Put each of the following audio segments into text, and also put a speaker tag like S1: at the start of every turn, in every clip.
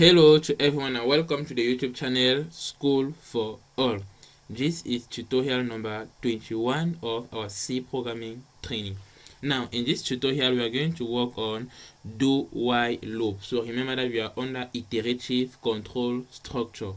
S1: Hello to everyone and welcome to the YouTube channel School for All. This is tutorial number 21 of our C programming training. Now in this tutorial we are going to work on do while loop. So remember that we are under iterative control structure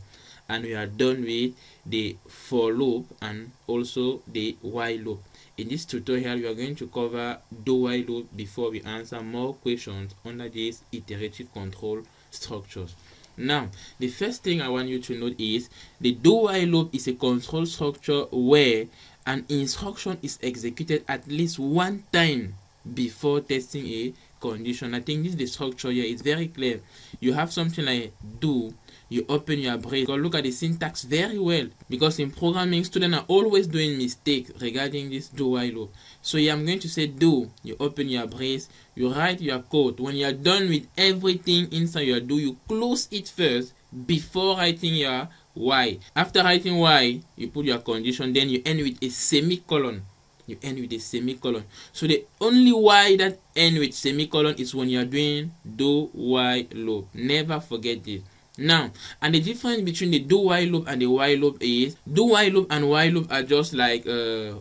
S1: and we are done with the for loop and also the while loop. In this tutorial we are going to cover do while loop before we answer more questions under this iterative control structures. Now the first thing I want you to note is the do while loop is a control structure where an instruction is executed at least one time before testing a condition. I think this is the structure here. It's very clear. You have something like do, you open your brace. Go look at the syntax very well, because in programming students are always doing mistakes regarding this do while loop. So here I'm going to say do, you open your brace, you write your code. When you are done with everything inside your do, you close it first before writing your while. After writing while, you put your condition, then you end with a semicolon. You end with a semicolon. So the only while that end with semicolon is when you are doing do while loop. Never forget this. Now, and the difference between the do while loop and the while loop is do while loop and while loop are just like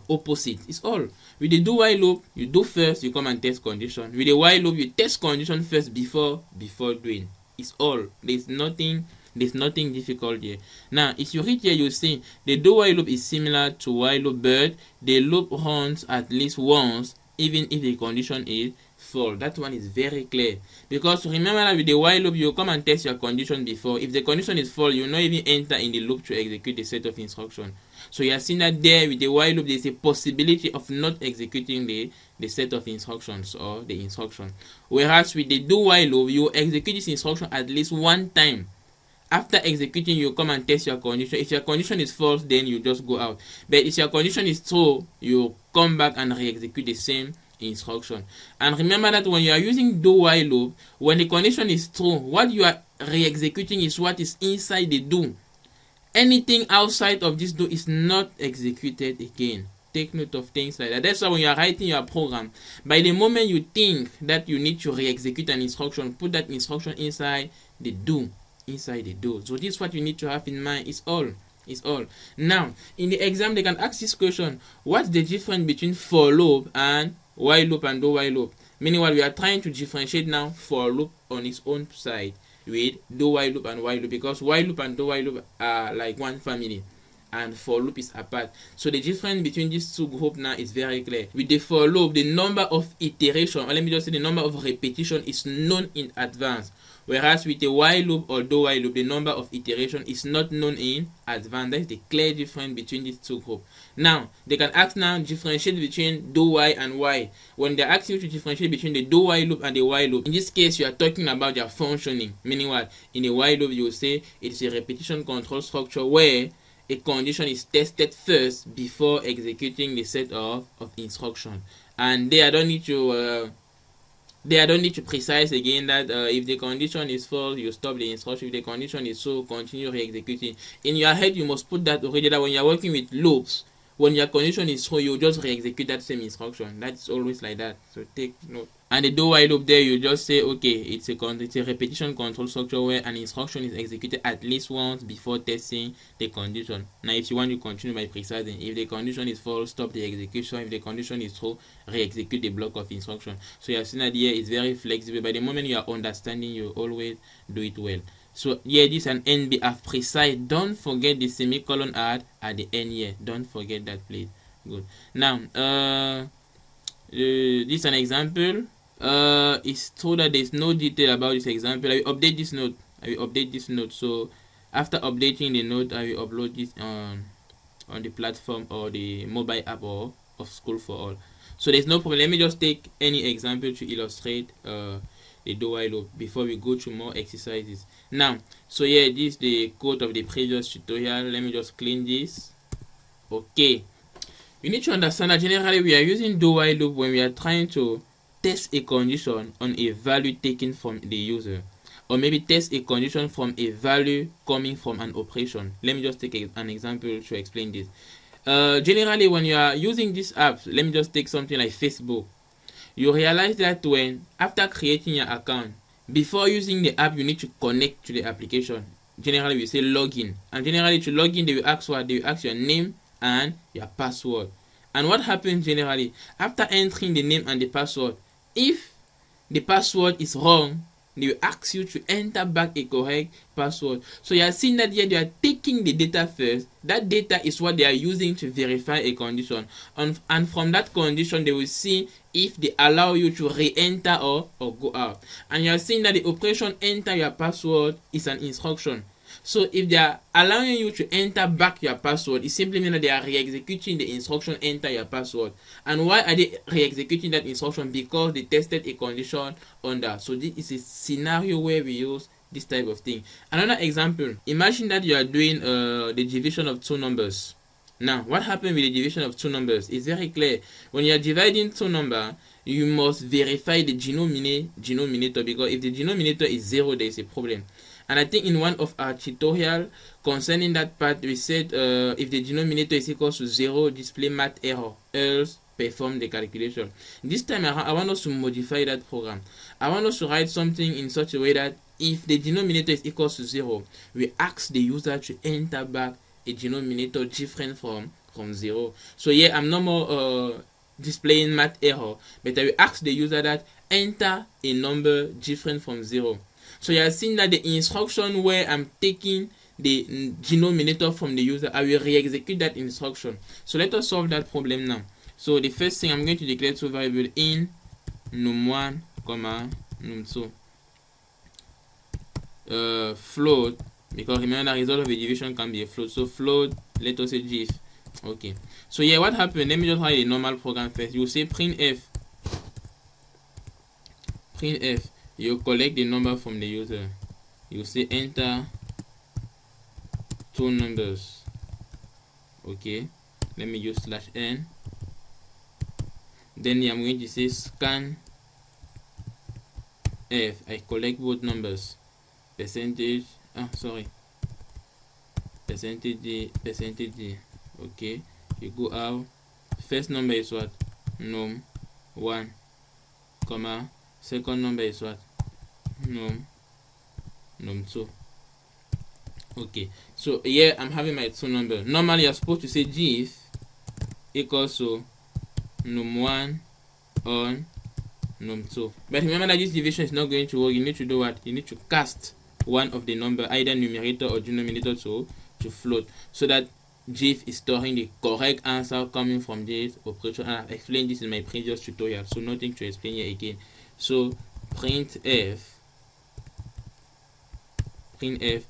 S1: opposite. It's all. With the do while loop, you do first, you come and test condition. With the while loop, you test condition first before doing. It's all. There's nothing difficult here. Now if you read here, you see the do while loop is similar to while loop, but the loop runs at least once even if the condition is false. That one is very clear, because remember that with the while loop you come and test your condition before. If the condition is false, you will not even enter in the loop to execute the set of instructions. So you have seen that there with the while loop there is a possibility of not executing the set of instructions or the instruction, whereas with the do while loop you execute this instruction at least one time. After executing, you come and test your condition. If your condition is false, then you just go out. But if your condition is true, you come back and re-execute the same instruction. And remember that when you are using do while loop, when the condition is true, what you are re-executing is what is inside the do. Anything outside of this do is not executed again. Take note of things like that. That's why when you are writing your program, by the moment you think that you need to re-execute an instruction, put that instruction inside the do. Inside the do. So this is what you need to have in mind. It's all. Now in the exam they can ask this question: what's the difference between for loop and while loop and do while loop? Meanwhile, we are trying to differentiate now for loop on its own side with do while loop and while loop, because while loop and do while loop are like one family and for loop is apart. So the difference between these two groups now is very clear. With the for loop, the number of iteration, or let me just say the number of repetition, is known in advance, whereas with the while loop or do while loop, the number of iteration is not known in advance. That is the clear difference between these two groups. Now they can ask now differentiate between do while and while. When they ask you to differentiate between the do while loop and the while loop, in this case you are talking about their functioning. Meaning what? In the while loop you will say it's a repetition control structure where a condition is tested first before executing the set of instruction. And there I don't need to precise again that if the condition is false, you stop the instruction. If the condition is so, continue re-executing. In your head you must put that already, that when you are working with loops, when your condition is true, you just re-execute that same instruction. That's always like that, so take note. And the do while loop, there you just say okay, it's a repetition control structure where an instruction is executed at least once before testing the condition. Now if you want to continue by precising, if the condition is false, stop the execution. If the condition is true, re-execute the block of instruction. So you have seen that here is very flexible. By the moment you are understanding, you always do it well. So here this is an NBF precise. Don't forget the semicolon at the end here. Don't forget that, please. Good. Now this is an example. It's true that there's no detail about this example. I will update this note. So after updating the note, I will upload this on the platform or the mobile app or of School for All. So there's no problem. Let me just take any example to illustrate the do while loop before we go through more exercises. Now, so yeah, this is the code of the previous tutorial. Let me just clean this. Okay, you need to understand that generally we are using do while loop when we are trying to test a condition on a value taken from the user, or maybe test a condition from a value coming from an operation. Let me just take an example to explain this. Generally when you are using these apps, let me just take something like Facebook. You realize that when after creating your account, before using the app, you need to connect to the application. Generally, we say login, and generally to log in, they will ask what? They will ask your name and your password. And what happens generally after entering the name and the password? If the password is wrong, they will ask you to enter back a correct password. So you are seeing that here they are taking the data first. That data is what they are using to verify a condition, and from that condition they will see if they allow you to re-enter or go out. And you are seeing that the operation enter your password is an instruction. So if they are allowing you to enter back your password, it simply means that they are re-executing the instruction enter your password. And why are they re-executing that instruction? Because they tested a condition on that. So this is a scenario where we use this type of thing. Another example, imagine that you are doing the division of two numbers. Now, what happens with the division of two numbers is very clear. When you are dividing two numbers, you must verify the denominator, because if the denominator is 0, there is a problem. And I think in one of our tutorial concerning that part, we said if the denominator is equal to 0, display math error, else perform the calculation. This time I want us to modify that program. I want us to write something in such a way that if the denominator is equal to 0, we ask the user to enter back a denominator different from 0. So here I'm no more displaying math error, but I will ask the user that enter a number different from 0. So you are seeing that the instruction where I'm taking the denominator from the user, I will re-execute that instruction. So let us solve that problem now. So the first thing, I'm going to declare two variables in num1, num2. Float, because remember the result of a division can be a float. So float, let us say gif. Okay. So yeah, what happened? Let me just write a normal program first. You say printf. You collect the number from the user. You say enter two numbers. Okay. Let me use /n. Then I'm going to say scan f. I collect both numbers. Percentage D. Okay. You go out. First number is what? num1, comma. Second number is what? num2. Okay, so here I'm having my two numbers. Normally you're supposed to say gif equals to num1 on num2, but remember that this division is not going to work. You need to do what? You need to cast one of the number, either numerator or denominator, to float, so that gif is storing the correct answer coming from this operation. And I've explained this in my previous tutorial, so nothing to explain here again. So printf.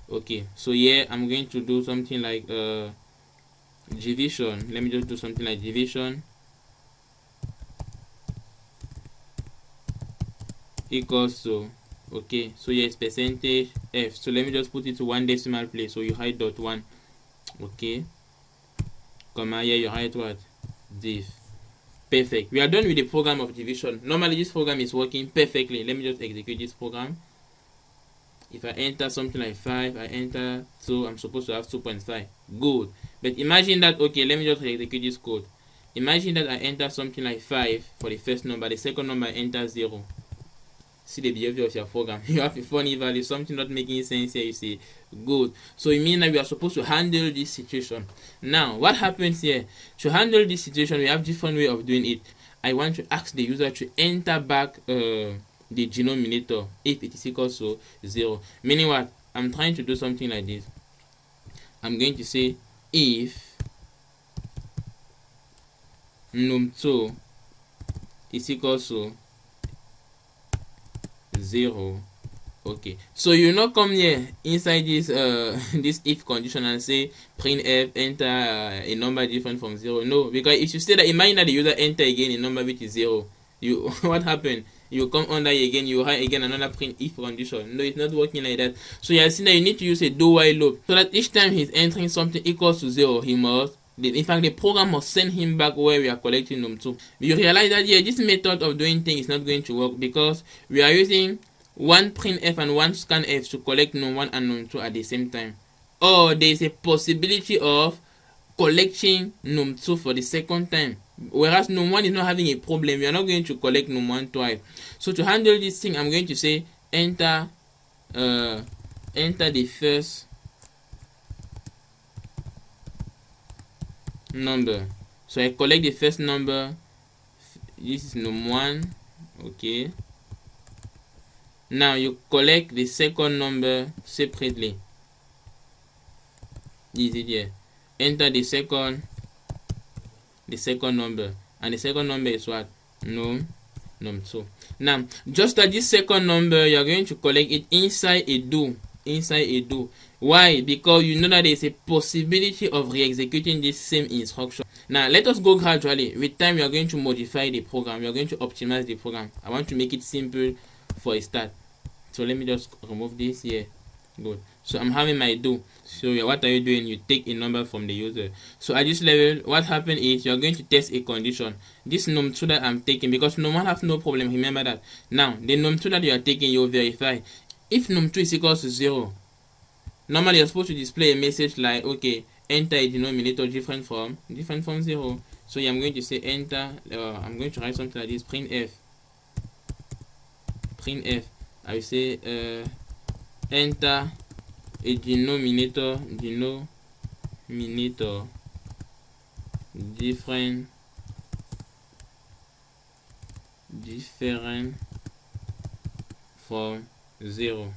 S1: Okay, so here I'm going to do something like division. Let me just do something like division equals to, okay, so here is percentage f. So let me just put it to one decimal place. So you write .1, okay, comma, here you write what? Div. Perfect. We are done with the program of division. Normally this program is working perfectly. Let me just execute this program. If I enter something like 5, I enter 2, I'm supposed to have 2.5. Good. But imagine that, okay, let me just execute this code. Imagine that I enter something like 5 for the first number, the second number I enter 0. See the behavior of your program. You have a funny value, something not making sense here, you say, good. So it means that we are supposed to handle this situation. Now, what happens here? To handle this situation, we have different way of doing it. I want to ask the user to enter back the denominator if it is equal to 0. Meaning what? I'm trying to do something like this. I'm going to say if num2 is equal to 0. Okay, so you not come here inside this this if condition and say printf enter a number different from 0. No, because if you say that, imagine that the user enter again a number which is 0, you what happened? You come under again, you write again another print if condition. No, it's not working like that. So you are seeing that you need to use a do while loop, so that each time he's entering something equals to 0, he must, in fact, the program must send him back where we are collecting num2. You realize that yeah, this method of doing things is not going to work, because we are using one printf and one scanf to collect num1 and num2 at the same time. Or there is a possibility of collecting num2 for the second time, whereas num1 is not having a problem. We are not going to collect num1 twice. So to handle this thing, I'm going to say enter enter the first number. So I collect the first number. This is num1. Okay. Now you collect the second number separately. Easy there. Enter the second number, and the second number is what? num2. Now, just like this second number, you are going to collect it inside a do. Why? Because you know that there is a possibility of re-executing this same instruction. Now, let us go gradually. With time, we are going to modify the program. We are going to optimize the program. I want to make it simple for a start. So let me just remove this here. Good. So I'm having my do. So what are you doing? You take a number from the user. So at this level, what happened is you are going to test a condition. This num2 that I'm taking, because num1 have no problem. Remember that. Now the num2 that you are taking, you will verify. If num2 is equals to 0, normally you're supposed to display a message like, okay, enter a denominator different from 0. So I'm going to say enter. I'm going to write something like this: printf. I will say enter a denominator different from 0.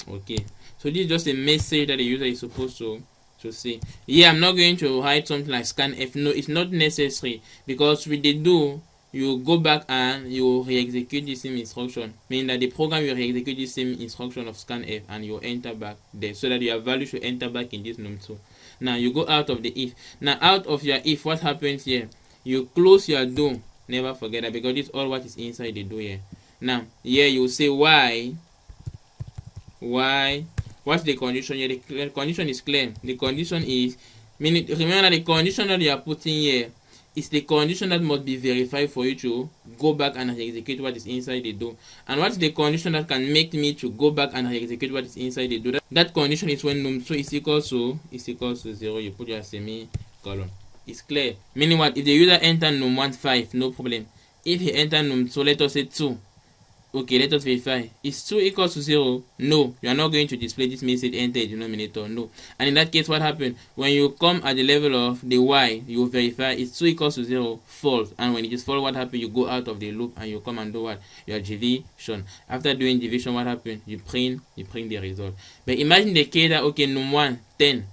S1: Okay, so this is just a message that the user is supposed to say. Yeah, I'm not going to write something like scanf. No, it's not necessary, because with the do, you go back and you re-execute the same instruction, meaning that the program will re-execute the same instruction of scanf and you enter back there, so that your value should enter back in this num2. Now you go out of the if. Now out of your if, what happens here? You close your do. Never forget that, because this is all what is inside the do here. Now here you say why. What's the condition here? The condition is clear. The condition is, meaning, remember that the condition that you are putting here is the condition that must be verified for you to go back and execute what is inside the do. And what's the condition that can make me to go back and execute what is inside the do? That condition is when num2 is equals to 0. You put your semicolon. It's clear. Meaning what? If the user enter num1 5, no problem. If he enter num2, let us say 2. Okay, let us verify. Is 2 equals to 0? No. You are not going to display this message enter a denominator. No. And in that case, what happened? When you come at the level of the y, you verify is 2 equals to 0, false. And when it is false, what happened? You go out of the loop and you come and do what? Your division. After doing division, what happened? You print the result. But imagine the case that, okay, num1 10,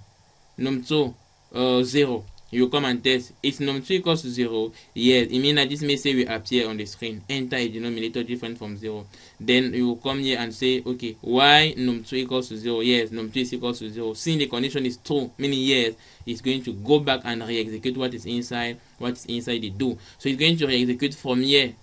S1: num2 0. You come and test. Is num2 equals to 0? Yes. It means that this message will appear on the screen. Enter a denominator different from 0. Then you will come here and say, okay, why num2 equals to 0? Yes, num2 is equals to 0. Since the condition is true, meaning yes, it's going to go back and re-execute what is inside the do. So it's going to re-execute from here,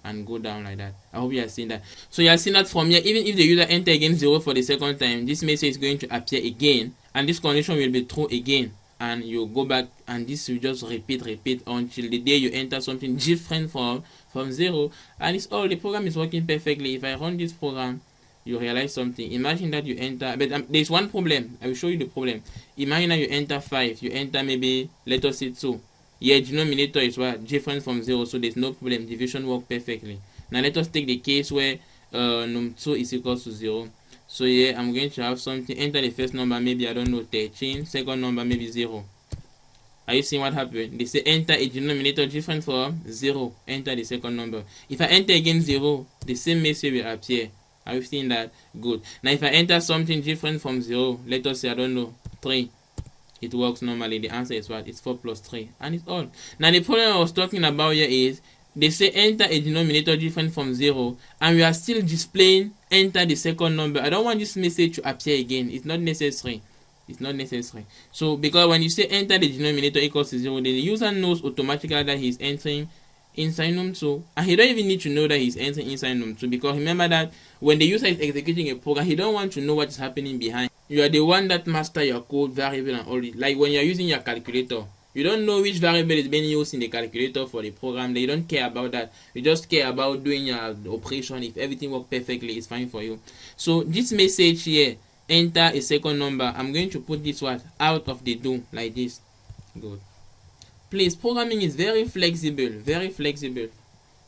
S1: and go down like that. I hope you have seen that. So you have seen that from here, even if the user enter again 0 for the second time, this message is going to appear again, and this condition will be true again. And you go back, and this will just repeat until the day you enter something different from 0, and it's all. The program is working perfectly. If I run this program, you realize something. Imagine that you enter, but there's one problem. I will show you the problem. Imagine that you enter 5, you enter maybe, let us say 2. Yeah, denominator is what? Different from 0, so there's no problem. Division work perfectly. Now let us take the case where num2 is equals to 0. So here I'm going to have something. Enter the first number, maybe I don't know, 13. Second number, maybe 0. Are you seeing what happened? They say enter a denominator different from 0. Enter the second number. If I enter again 0, the same message will appear. Are you seeing that? Good. Now if I enter something different from 0, let us say, I don't know, 3. It works normally. The answer is what? It's 4 plus 3. And it's all. Now the problem I was talking about here is, they say enter a denominator different from 0, and we are still displaying enter the second number. I don't want this message to appear again. It's not necessary. So because when you say enter the denominator equals to 0, the user knows automatically that he's entering inside num2, and he don't even need to know that he's entering inside num2, because remember that when the user is executing a program, he don't want to know what is happening behind. You are the one that master your code, variable, and all it. Like when you are using your calculator, you don't know which variable is being used in the calculator for the program. They don't care about that. You just care about doing your operation. If everything works perfectly, it's fine for you. So this message here, enter a second number, I'm going to put this what? Out of the do, like this. Good. Please, programming is very flexible.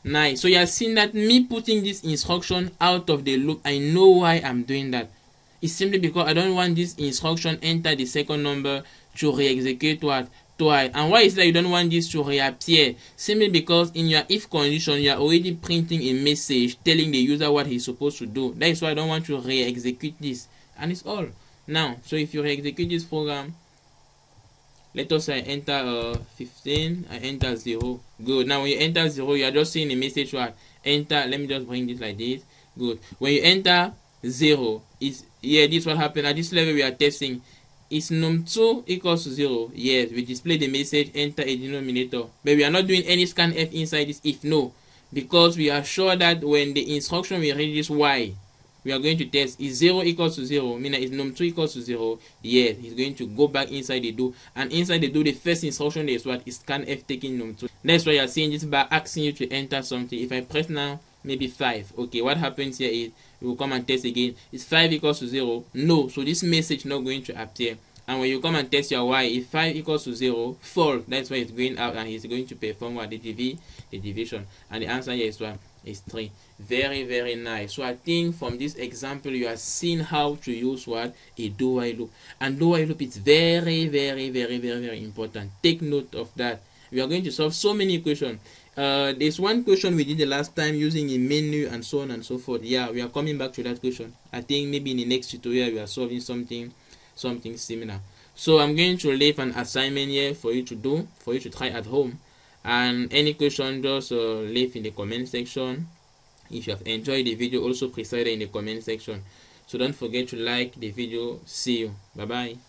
S1: Nice. So you are seeing that me putting this instruction out of the loop, I know why I'm doing that. It's simply because I don't want this instruction enter the second number to re-execute what? Twice. And why is that you don't want this to reappear? Simply because in your if condition, you are already printing a message telling the user what he's supposed to do. That is why I don't want to re-execute this. And it's all. Now, so if you re-execute this program, let us say I enter 15, I enter 0. Good. Now when you enter 0, you are just seeing a message what? Enter, let me just bring this like this. Good. When you enter 0, is this is what happened. At this level we are testing. Is num2 equals to 0? Yes, we display the message enter a denominator. But we are not doing any scanf inside this if no. Because we are sure that when the instruction will read this y, we are going to test is 0 equals to 0, meaning is num2 equals to 0. Yes, he's going to go back inside the do, and inside the do the first instruction is what? Is scanf taking num2. That's why you are seeing this bar asking you to enter something. If I press now maybe 5, okay, what happens here is we will come and test again. Is 5 equals to 0? No, so this message not going to appear. And when you come and test your y, if 5 equals to 0, false. That's why it's going out and he's going to perform what? The division. And the answer here is what? Is 3. Very, very nice. So I think from this example you are seeing how to use what? A do while loop. And do while loop is very, very, very, very, very important. Take note of that. We are going to solve so many equations. There's one question we did the last time using a menu and so on and so forth. Yeah, we are coming back to that question. I think maybe in the next tutorial we are solving something similar. So I'm going to leave an assignment here for you to do, for you to try at home. And any question, just leave in the comment section. If you have enjoyed the video, also please write in the comment section. So don't forget to like the video. See you. Bye bye.